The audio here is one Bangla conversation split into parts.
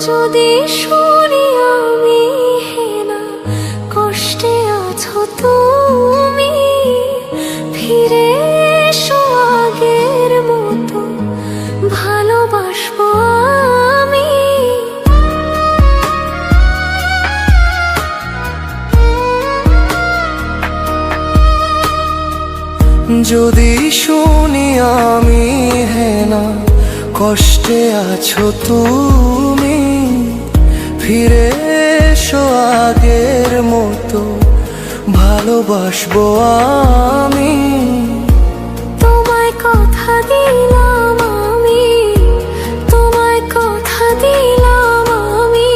যদি শুনি আমি হেনা কষ্টে আছো তুমি, ফিরে এসো আগের মতো ভালোবাসবো আমি। যদি শুনি আমি হেনা কষ্টে আছো তুমি, ফিরে এসো আগের মতো ভালোবাসবো আমি। তোমায় কথা দিলাম আমি, তোমায় কথা দিলাম আমি,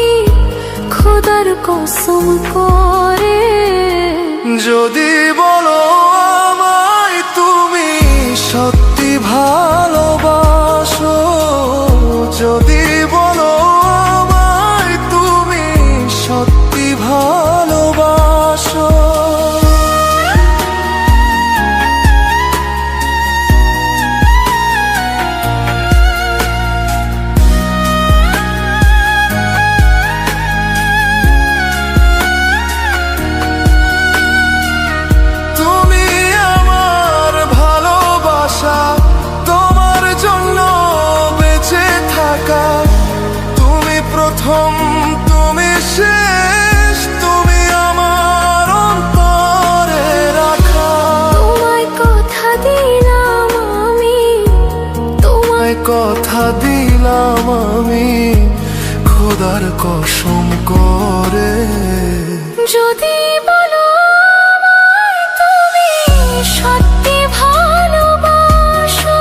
খোদার কসম করে। যদি বলো আমায় তুমি সত্যি ভালোবাসো, যদি বলো আমায় তুমি সত্যি ভালোবাসো, তুমি আমার ভালোবাসা, তোমার জন্য বেঁচে থাকা, তুমি প্রথম তুমি শেষ, তুমি আমার অন্তরে রাখা। তোমায় কথা দিলাম আমি, তোমায় কথা দিলাম আমি, খোদার কসম করে। যদি বলো আমায় তুমি সত্যি ভালোবাসো,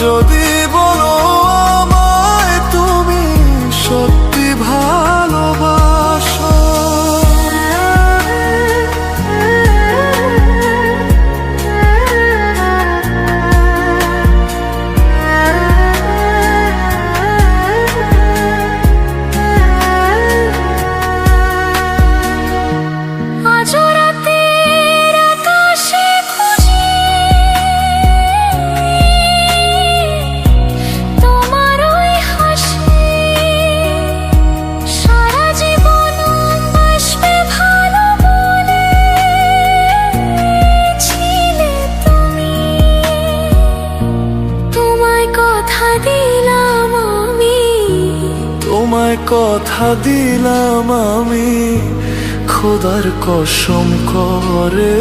যদি বলো আমায় তুমি সত্যি ভালোবাসো, আজ রাতের আকাশে খুঁজি তোমার ওই হাসি, সারা জীবন বাসবে ভালো বলেছিলে তুমি। তোমায় কথা দিলাম আমি, তোমায় কথা দিলাম আমি, খোদার কসম করে।